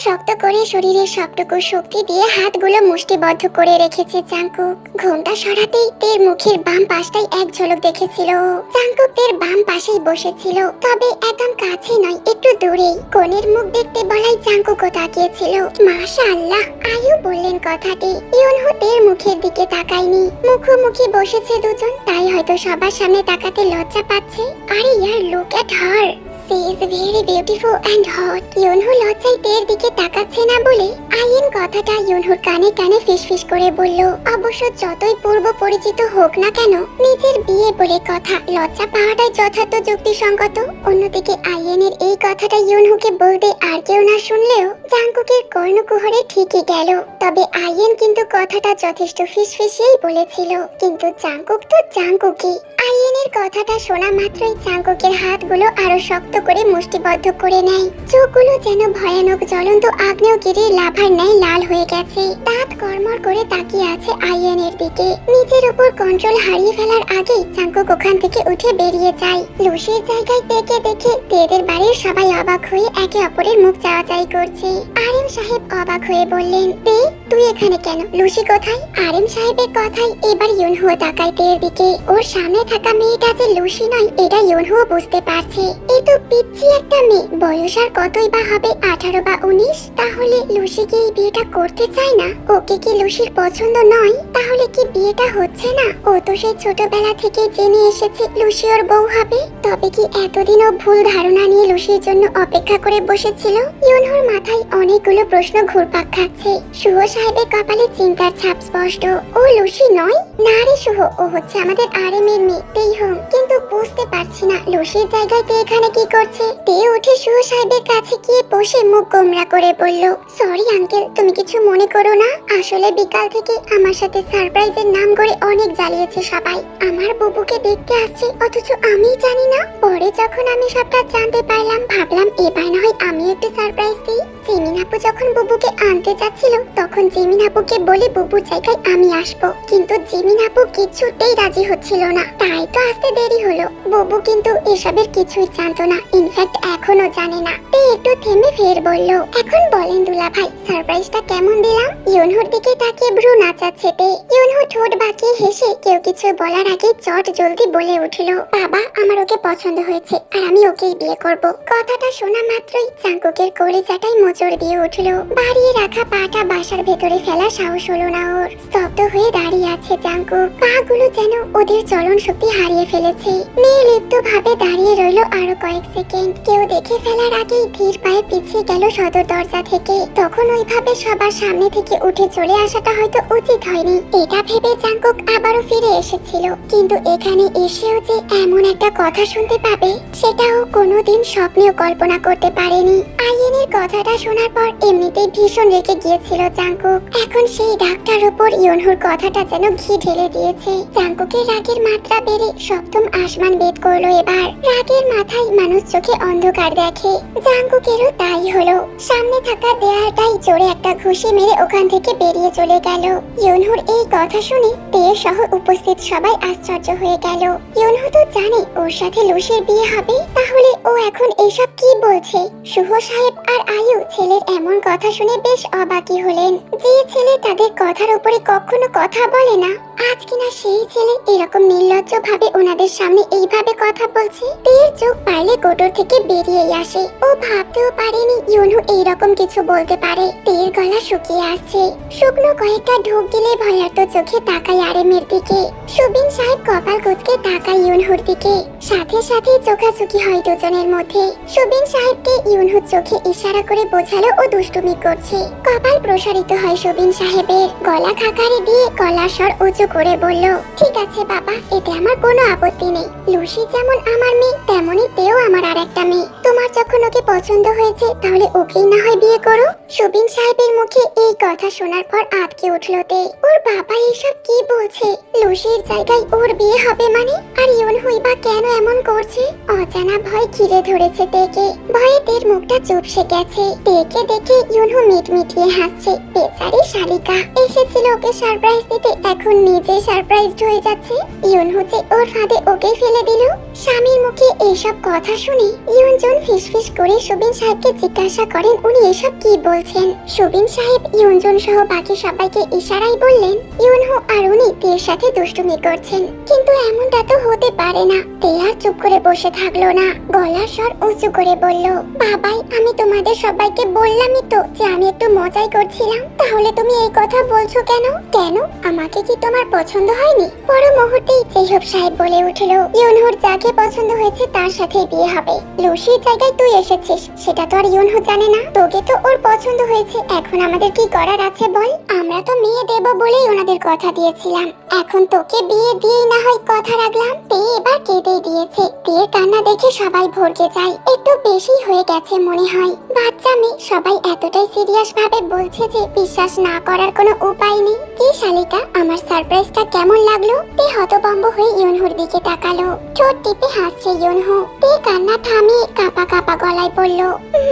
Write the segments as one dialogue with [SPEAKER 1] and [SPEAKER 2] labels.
[SPEAKER 1] শক্ত করে শরীরের সবটুকু শক্তি দিয়ে হাতগুলো মুষ্টিবদ্ধ করে রেখেছে জাংকুক। ঘোমটা সরাতেই তের মুখের বাম পাশটাই এক ঝলক দেখেছিল। জাংকুক তের বাম পাশেই বসেছিল, তবে একদম কাছে নয়, একটু দূরেই। কোণের মুখ দেখতে বলাই জাংকুকও তাকিয়েছিল। মাশাআল্লাহ, আয়ু বললেন কথাটি। ইউনহো তের মুখের দিকে তাকায়নি। মুখোমুখি বসেছে দুজন, তাই হয়তো সবার সামনে তাকাতে লজ্জা পাচ্ছে। আরে ইয়ার, look at her, she is very beautiful and hot। Yunho লজ্জায় তের দিকে তাকাচ্ছে না বলে আইয়েন কথাটা ইউনহোর কানে কানে ফিসফিস করে বলল। অবশ্য যতই পূর্ব পরিচিত হোক না কেন, নিজের বিয়ে বলে কথা, লজ্জা পাওয়াটাই যথার্থ যুক্তিসঙ্গত। অন্যদিকে আইয়েনের এই কথাটা ইউনহোকে বলতে আর কেউ না শুনলেও জাংকুকের কর্ণকুহরে ঠিকই গেল। তবে আইয়েন কিন্তু কথাটা যথেষ্ট ফিসফিসিয়েই বলেছিল, কিন্তু জাংকুক তো জাংকুকই। আইয়েনের কথাটা শোনা মাত্রই জাংকুকের হাতগুলো আরো শক্ত করে মুষ্টিবদ্ধ করে নেয়। চোখগুলো যেন ভয়ানক জ্বলন্ত আগ্নেয়গিরির লাভার ন্যায় লাল হয়ে গেছে। দাঁত কর্মর করে তাকিয়ে আছে আইয়েনের দিকে। নিজের উপর কন্ট্রোল হারিয়ে ফেলার আগেই জাংকুক ওখান থেকে উঠে বেরিয়ে যায়। লুসির জায়গায় দেখে দেখে তেদের বাড়ির সবাই অবাক হয়ে একে অপরের মুখ চাওয়াচাই করছে। আরএম সাহেব অবাক হয়ে বললেন, তে তুই এখানে কেন? লুসি কোথায়? আরএম সাহেবের কথাই এবার ইউনহো তাকায় তের দিকে। ওর সামনে থাকা মেয়েটা যে লুসি নয়, এটা ইউনহো বুঝতে পারছে। এ তো পিচ্চি একটা মেয়ে, বয়স আর কতই বা হবে, 18 বা 19। তাহলে লুসি কি এই বিয়েটা করতে চায় না? ওকে কি লুসির পছন্দ নয়? তাহলে কি বিয়েটা হচ্ছে না? ও তো সেই ছোটবেলা থেকে জেনে এসেছে লুসি ওর বউ হবে। তবে কি এতদিনও ভুল ধারণা নিয়ে লুসির জন্য অপেক্ষা করে বসেছিল? ইউনহোর মাথায় অনেকগুলো প্রশ্ন ঘুরপাক খাচ্ছে। শুভ সাহেবের কপালে চিন্তার ছাপ স্পষ্ট। ও লুসি নয়? না রে শুভ, ও হচ্ছে আমাদের আরএম এর মেয়ে তেইহং। কিন্তু বুঝতে পারছি না লুসির জায়গায় তে এখানে কি করছে। তে উঠে শুভ সাহেবের কাছে গিয়ে বসে মুখ গোমরা করে বলল, সরি আঙ্কেল, তুমি কিছু মনে করো না। আসলে বিকাল থেকে আমার সাথে সারপ্রাইজের নাম করে অনেক জ্বালিয়েছে সবাই। আমার বুবুকে দেখতে আসছে, অথচ আমি জানি না। পরে যখন আমি সবটা জানতে পারলাম, ভাবলাম এবার না হয় আমি একটু সারপ্রাইজ দিই। জিমিন আপু যখন বুবুকে আনতে যাচ্ছিল, তখন জিমিন আপুকে বলে বুবুর জায়গায় আমি আসবো, কিন্তু জিমিন আপু কিছুতেই রাজি হচ্ছিল না। তাই তো আসতে দেরি হলো। বুবু কিন্তু এসবের কিছুই জানতো না, ইনফ্যাক্ট এখনো জানে না। তে একটু থেমে ফের বলল, এখন বলেন দুলা ভাই, সারপ্রাইজটা কেমন দিলাম? ইউনহোর দিকে তাকিয়ে ভ্রু নাচাচ্ছে তে। ইউনহো ঠোঁট বাঁকিয়ে হেসে কেউ কিছু বলার আগে চট জলদি বলে উঠল, বাবা আমার ওকে পছন্দ হয়েছে, আর আমি ওকেই বিয়ে করব। কথাটা শোনা মাত্রই জাংকুকের কলিজাটাই মোচড় দিয়ে উঠল। বাড়িয়ে রাখা পাটা বাসার ভেতরে ফেলা সাহস হলো না ওর। স্তব্ধ হয়ে দাঁড়িয়ে আছে জাংকুক। পাগুলো যেন ওদের চলন শক্তি হারিয়ে ফেলেছে। নির্লিপ্ত ভাবে দাঁড়িয়ে রইল আরো কয়েক সেকেন্ড। কেউ দেখে ফেলার আগেই ধীর পায়ে পিছিয়ে গেল সদর দরজা থেকে। তখন ওইভাবে সবার সামনে থেকে উঠে চলে আসাটা হয়তো উচিত হয়নি, এটা ভেবে জাংকুক আবারও ফিরে এসেছিল। কিন্তু এখানে এসেও যে এমন একটা কথা শুনতে পাবে, সেটাও কোনোদিন স্বপ্নেও কল্পনা করতে পারেনি। আইয়েনের কথাটা শোনার পর এমনিতেই ভীষণ রেগে গিয়েছিল জাংকুক। এখন সেই ডাকটার উপর ইউনহোর কথাটা যেন ঘি ঢেলে দিয়েছে। জাংকুকের রাগের মাত্রা বেড়ে সপ্তম আসমান ভেদ করলো এবার। রাগের মাথায় মানুষ চোখে অন্ধকার দেখে, জাংকুকেরও তাই হলো। সামনে থাকা দেয়ালটাই জোরে একটা ঘুষি মেরে ওখান থেকে বেরিয়ে চলে গেল। ইউনহোর এই কথা শুনে তে সহ উপস্থিত সবাই আশ্চর্য হয়ে গেল। ইউনহো তো জানে ওর সাথে লুসির বিয়ে হবে, তাহলে ও এখন এইসব কি বলছে? শুভ সাহেব আর আয়ু ছেলের এমন কথা শুনে বেশ অবাকই হলেন। যে ছেলে তাদের কথার উপরে কখনো কথা বলে না, আজ কিনা সেই ছেলে এরকম নির্লজ্জ ভাবে ওনাদের সামনে এইভাবে কথা বলছে। তের চোখ পারলে কোটর থেকে বেরিয়েই আসে। ও ভাবতেও পারেনি ইউনহো এইরকম কিছু বলতে পারে। তের গলা শুকিয়ে আসছে। শুকনো কয়েকটা ঢোক গিলে ভয়ার্ত চোখে তাকায় আরএমের দিকে। সুবিন সাহেব কপাল কুঁচকে তাকায় ইউনহোর দিকে। সাথে সাথে চোখাচোখি হয় দুজনের মধ্যে। সুবিন সাহেবকে ইউনহো চোখে ইশারা করে বোঝালো ও দুষ্টুমি করছে। কপাল প্রসারিত হয় সুবিন সাহেবের। গলা খাকারে দিয়ে গলার স্বর উঁচু করে বলল, ঠিক আছে বাবা, এতে আমার কোনো আপত্তি নেই। লুসি যেমন আমার মেয়ে, তেমনই তেও আমার আর একটা মেয়ে। তোমার যখন ওকে পছন্দ হয়েছে, তাহলে ওকেই না হয় বিয়ে করো। সুবিন সাহেবের মুখে এই কথা শোনার পর আটকে উঠল তে। ওর বাবা এসব কি বলছে? লুসির জায়গায় ওর বিয়ে হবে মানে? আর ইউনহোই বা কেন এমন করছে? অজানা ভয় ঘিরে ধরেছে তেকে। ভয়ে তের মুখটা চুপসে গেছে। তেকে দেখে ইউনহো মিটমিটিয়ে হাসছে। বেচারি শালিকা এসেছিল ওকে সারপ্রাইজ দিতে, এখন নিজে সারপ্রাইজড হয়ে যাচ্ছে ইউনহু যে ওর ফাঁদে ওকে ফেলে দিল। স্বামীর মুখে এইসব কথা শুনে ইউনজন ফিসফিস করে সুবিন সাহেবকে জিজ্ঞাসা করেন উনি এসব কি বলছেন। সুবিন সাহেব ইউনজন সহ বাকি সবাইকে ইশারায় বললেন ইউনহু আর উনি তের সাথে দুষ্টুমি করছেন, কিন্তু এমনটা তো হতে পারে না। তে আর চুপ করে বসে থাকলো না, গলার স্বর উঁচু করে বলল, বাবাই আমি তোমাদের সবাইকে বললামই তো যে আমি একটু মজাই করছিলাম, তাহলে তুমি এই কথা বলছো কেন? কেন আমাকে কি তোমার পছন্দ হয়নি? পর মুহূর্তেই জেহব সাহেব বলে উঠল, ইউনহুর যাকে পছন্দ হয়েছে তার সাথে বিয়ে হবে। লুসির জায়গায় তুই এসেছিস সেটা তো আর ইউনহু জানে না, তোকে তো ওর পছন্দ হয়েছে, এখন আমাদের কি করার আছে বল? আমরা তো মেয়ে দেব বলেই ওনাদের কথা দিয়েছিলাম, এখন তোকে বিয়ে দিয়েই না হয় কথা রাখলাম। তে এবার কেঁদে দিয়েছে, তের কান্না দেখে সবাই ভরকে যায়, একটু বেশি হয়ে গেছে মনে হয়। বাচ্চা মেয়ে সবাই এতটাই সিরিয়াস ভাবে বলছে যে বিশ্বাস না করার কোনো উপায় নেই। কি শালিকা, আমার সারপ্রাইজটা কেমন লাগলো? তে হতভম্ব হয়ে ইউনহুর দিকে তাকালো, ঠোঁট টিপে হাসছে ইউনহু। তে কান্না থামিয়ে কাঁপা কাঁপা গলায় বলল,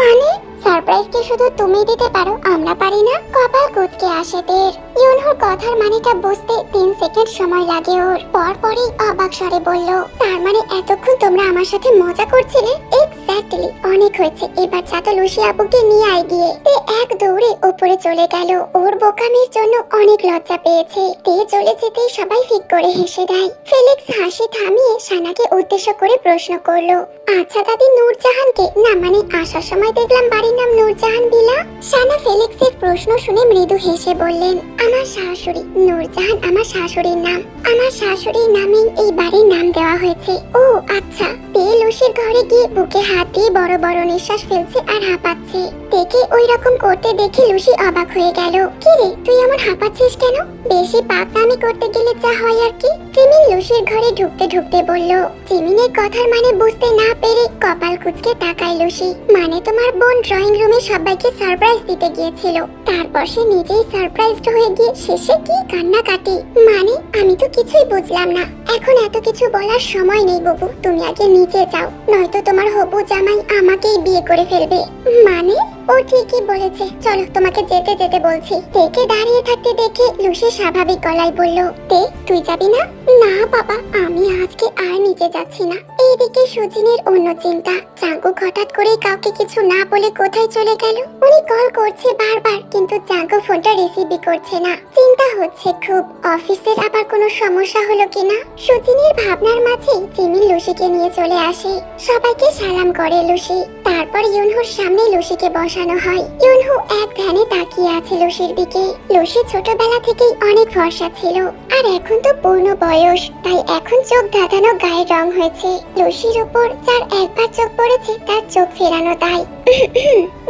[SPEAKER 1] মানে সারপ্রাইজ কি শুধু তুমি দিতে পারো, আমরা পারি না? কপাল কুঁচকে আসে তের। ইউনহুর কথার মানেটা বুঝতে 3 সেকেন্ড সময় লাগে ওর, পরপরই অবাক স্বরে বলল, তার মানে এতক্ষণ তোমরা আমার সাথে মজা করছিলে? এক্স্যাক্টলি, অনেক হয়েছে, এবার যা তো লুসি আপুকে নিয়ে আয় গিয়ে। তে এক দৌড়ে উপরে চলে গেল, ওর বোকামির জন্য অনেক লজ্জা পেয়েছে। তে চলে যেতেই সবাই ফিক করে হেসে দেয়। ফেলিক্স হাসি থামিয়ে সানাকে উদ্দেশ্য করে প্রশ্ন করলো, আচ্ছা দাদি নূরজাহানকে না, মানে আসার সময় দেখলাম বাড়ির নাম নূরজাহান ভিলা। সানা ফেলিক্সের প্রশ্ন শুনে মৃদু হেসে বললেন, আমার শাশুড়ি নূরজাহান আমার শাশুড়ির নাম, আমার শাশুড়ির নামেই এই বাড়ির নাম দেওয়া হয়েছে। ও আচ্ছা। তে লুসির ঘরে গিয়ে বুকে হাত দিয়ে বড় বড় নিঃশ্বাস ফেলছে আর হাঁপাচ্ছে। তেকে ওই রকম করতে দেখে লুসি অবাক হয়ে গেল, কি রে তুই এমন হাঁপাচ্ছিস কেন? বেশি পাকনামি করতে গেলে যা হয় আর কি। জিমিন লুসির ঘরে ঢুকতে ঢুকতে বলল। জিমিনের কথার মানে বুঝতে না পেরে কপাল কুঁচকে তাকায় লুসি, মানে তোমার বোন ড্রয়িং রুমে সবাইকে সারপ্রাইজ দিতে গিয়েছিল, তারপর সে নিজেই সারপ্রাইজড হয়ে গিয়ে শেষে কি কান্নাকাটি। মানে আমি তো কিছুই বুঝলাম না। এখন এত কিছু বলার সময় নেই বাবু, তুমি আগে নিচে যাও, নয়তো তোমার হবু জামাই আমাকেই বিয়ে করে ফেলবে। মানে ও ঠিকই বলেছে, চলো তোমাকে যেতে যেতে বলছি। তেকে দাঁড়িয়ে থাকতে দেখে লুসি স্বাভাবিক গলায় বলল, তে তুই যাবি না? না বাবা, আমি আজকে আর নিচে যাচ্ছি না। এইদিকে সুজিনের অন্য চিন্তা, জাঙ্কুক হঠাৎ করে কাউকে কিছু না বলে কোথায় চলে গেল। উনি কল করছে বারবার, কিন্তু জাঙ্কুক ফোনটা রিসিভই করছে না। চিন্তা হচ্ছে খুব, অফিসের আবার কোনো সমস্যা হলো কিনা। সুজিনের ভাবনার মাঝেই জিমিন লুসিকে নিয়ে চলে আসে, সবাইকে সালাম করে লুসি। তারপর ইউনহুর সামনে লুসিকে বসানো হয়। ইউনহু এক ধ্যানে তাকিয়ে আছে লুসির দিকে। লুসি ছোটবেলা থেকেই অনেক ফর্সা ছিল, আর এখন তো পূর্ণ বয়স, তাই এখন চোখ ধাঁধানো গায়ের রং হয়েছে। লুসির উপর যার একবার চোখ পড়েছে তার চোখ ফেরানো দায়।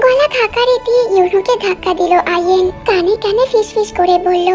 [SPEAKER 1] গলা খাকারে দিয়ে ইউনহুকে ধাক্কা দিল আইয়েন, কানে কানে ফিসফিস করে বলল,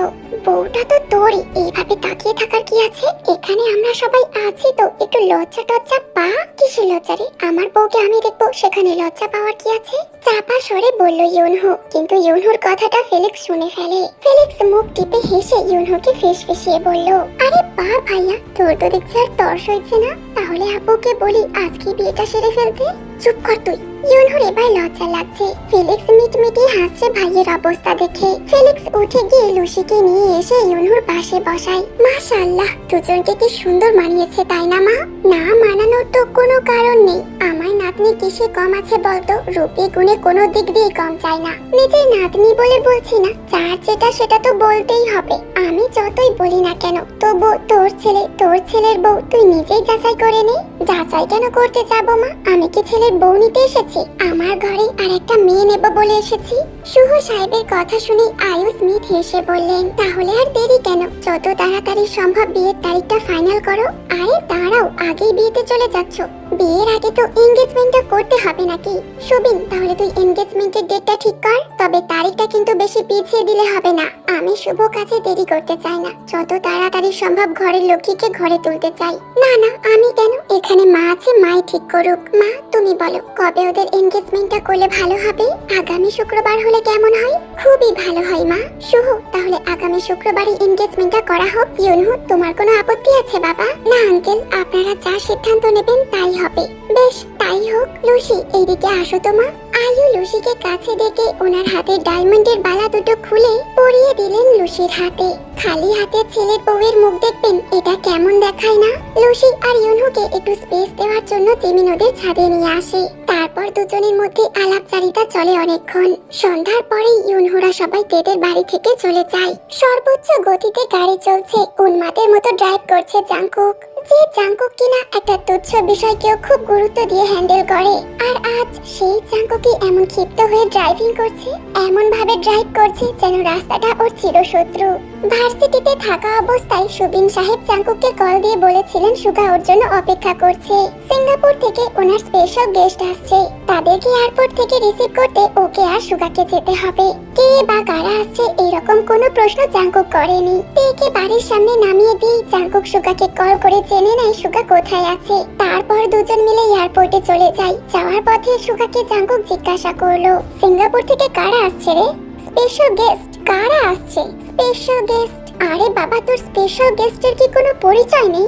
[SPEAKER 1] বউটা তো তোরই, এইভাবে তাকিয়ে থাকার কি আছে? এখানে আমরা সবাই আছি তো, একটু লজ্জা টজ্জা পা। কিসের লজ্জা রে? আমার বউকে আমি দেখবো, সেখানে লজ্জা পাওয়ার কি আছে? চাপা স্বরে বলল ইউনহু, কিন্তু ইউনহুর কথাটা ফেলিক্স শুনে ফেলে। ফেলিক্স মুখ টিপে হেসে ইউনহুকে ফিসফিসিয়ে বলল, আরে বা ভাইয়া, তোর তো দেখছি আর তর্স হয়েছে না, তাহলে আপুকে বলি আজকে বিয়েটা সেরে ফেলতে। চুপ কর তুই। ইউনহুর এবার লজ্জা লাগছে। ফেলিক্স মিটমিটিয়ে হাসছে ভাইয়ের অবস্থা দেখে। ফেলিক্স উঠে গিয়ে লুসিকে নিয়ে এসে ইউনহুর পাশে বসায়। মাশাআল্লাহ, দুজনকে কি সুন্দর মানিয়েছে তাই না মা? না মানানোর তো কোনো কারণ নেই। আমার নাতনি কিসে কম আছে বলতো? রূপে গুণে কোনো দিক দিয়ে কম চাই না। নিজের নাতনি বলে বলছি না, যার যেটা সেটা তো বলতেই হবে। আমি যতই বলি না কেন, তবু তোর ছেলে, তোর ছেলের বউ তুই নিজেই যাচাই করে নে। যাচাই কেন করতে যাবো মা? আমি কি ছেলের বউ নিতে এসেছি? আমার ঘরে আর একটা মেয়ে নেব বলে এসেছি। শুভ সাহেবের কথা শুনে আয়ু স্মিথ হেসে বললেন, তাহলে আর দেরি কেন? যত তাড়াতাড়ি সম্ভব বিয়ের তারিখটা ফাইনাল করো। আরে দাঁড়াও, আগেই বিয়েতে চলে যাচ্ছ? বিয়ের আগে তো এনগেজমেন্টটা করতে হবে নাকি? সুবিন, তাহলে তুই এনগেজমেন্টের ডেটটা ঠিক কর, তবে তারিখটা কিন্তু বেশি পিছিয়ে দিলে হবে না। আমি শুভ কাজে দেরি করতে চাই না, যত তাড়াতাড়ি সম্ভব ঘরের লক্ষ্মীকে ঘরে তুলতে চাই। না না, আমি কেন? এখানে মা আছে, মাই ঠিক করুক। মা তুমি বলো, কবে ওদের এনগেজমেন্টটা করলে ভালো হবে? আগামী শুক্রবার হলে কেমন হয়? খুবই ভালো হয় মা। শুভ, তাহলে আগামী শুক্রবারই এনগেজমেন্টটা করা হোক। ইউনহু, তোমার কোনো আপত্তি আছে বাবা? না আঙ্কেল, আপনারা যা সিদ্ধান্ত নেবেন তাই হবে। বেশ, তাই হোক। লুসি, এইদিকে আসো তো মা। আয়ু লুসিকে কাছে ডেকে ওনার হাতে ডায়মন্ডের বালা দুটো খুলে পরিয়ে দিলেন লুসির হাতে। খালি হাতে ছেলের বউয়ের মুখ দেখবেন, এটা কেমন দেখায় না? লুসি আর ইউনহুকে একটু স্পেস দেওয়ার জন্য জিমিন ওদের ছাদে নিয়ে আসে। তারপর দুজনের মধ্যে আলাপচারিতা চলে অনেকক্ষণ। সন্ধ্যার পরেই ইউনহুরা সবাই তেদের বাড়ি থেকে চলে যায়। সর্বোচ্চ গতিতে গাড়ি চলছে, উন্মাদের মতো ড্রাইভ করছে জাংকুক। যে জাংকুক কিনা একটা তুচ্ছ বিষয়কেও খুব গুরুত্ব দিয়ে হ্যান্ডেল করে। আর আজ সেই জাংকুকই এমন ক্ষিপ্ত হয়ে ড্রাইভিং করছে, এমন ভাবে ড্রাইভ করছে যেন রাস্তাটা ওর চিরশত্রু। ভার্সিটিতে থাকা অবস্থায় সুবিন সাহেব জাংকুককে কল দিয়ে বলেছিলেন সুগা ওর জন্য অপেক্ষা করছে। সিঙ্গাপুর থেকে ওনার স্পেশাল গেস্ট আসছে, তাদেরকে এয়ারপোর্ট থেকে রিসিভ করতে ওকে আর সুগাকে যেতে হবে। কে বা কারা আসছে এরকম কোনো প্রশ্ন জাংকুক করেনি। তেকে বাড়ির সামনে নামিয়ে দিয়ে জাংকুক সুগাকে কল করে জেনে নেয় সুগা কোথায় আছে। তারপর দুজন মিলে এয়ারপোর্টে চলে যায়। যাওয়ার পথে সুগাকে জাংকুক জিজ্ঞাসা করলো, সিঙ্গাপুর থেকে কারা আসছে রে? Special guest. কারা আসছে? Special guest. আরে বাবা, তোর স্পেশাল গেস্টের কি কোনো পরিচয় নেই?